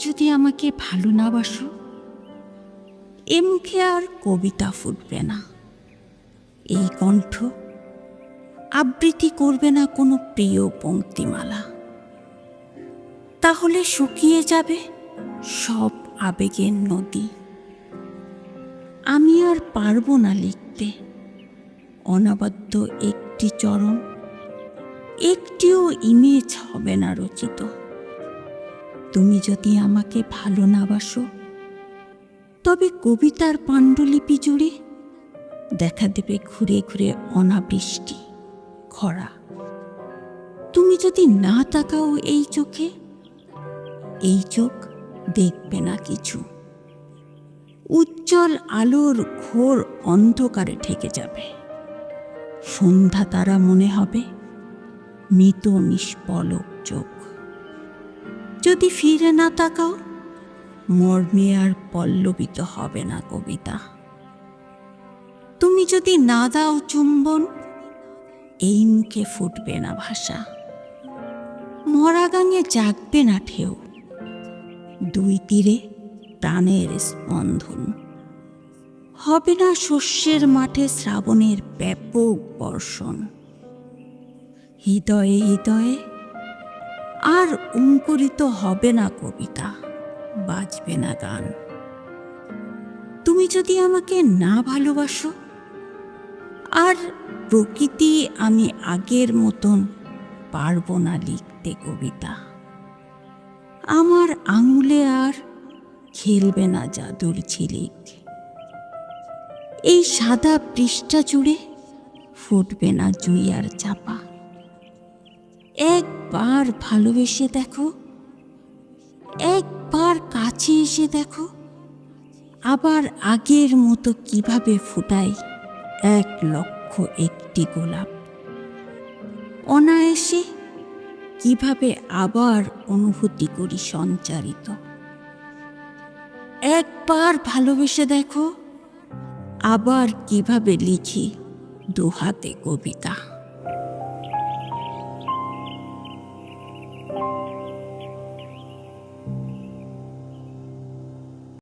যদি আমাকে ভালো না বাসো, এ মুখে আর কবিতা ফুটবে না, এই কণ্ঠ আবৃত্তি করবে না কোনো প্রিয় পংক্তিমালা। তাহলে শুকিয়ে যাবে সব আবেগের নদী। আমি আর পারবো না লিখতে অনাবদ্ধ একটি চরণ, একটিও ইমেজ হবে না রচিত। তুমি যদি আমাকে ভালো না বাসো, তবে কবিতার পাণ্ডুলিপি জুড়ে দেখা দেবে ঘুরে ঘুরে অনাবৃষ্টি, খরা। তুমি যদি না তাকাও এই চোখে, এই চোখ দেখবে না কিছু। উজ্জ্বল আলোর ঘোর অন্ধকারে ঠেকে যাবে। সন্ধ্যা তারা মনে হবে মৃত নিষ্পলক চোখ। যদি ফিরে না তাকাও, মর্মে আর পল্লবিত হবে না কবিতা। তুমি যদি না দাও চুম্বন, এই মুখে ফুটবে না ভাষা। মরা গাঙে জাগবে না ঢেউ, দুই তীরে প্রাণের স্পন্দন। হবে না শস্যের মাঠে শ্রাবণের ব্যাপক বর্ষণ। হৃদয়ে হৃদয়ে আর অঙ্কুরিত হবে না কবিতা, বাজবে না গান। তুমি যদি আমাকে না ভালোবাসো, আর প্রকৃতি আমি আগের মতন পারবো না লিখতে কবিতা। আমার আঙুলে আর খেলবে না জাদুর ঝিলিক। এই সাদা পৃষ্ঠা জুড়ে ফুটবে না জুই আর চাপা। একবার ভালোবেসে দেখো, একবার কাছে এসে দেখো, আবার আগের মতো কিভাবে ফুটাই 1,00,000 গোলাপ। অনায়াসে কিভাবে আবার অনুভূতি করি সঞ্চারিত। একবার ভালোবেসে দেখো, আবার কিভাবে লিখি দুহাতে কবিতা।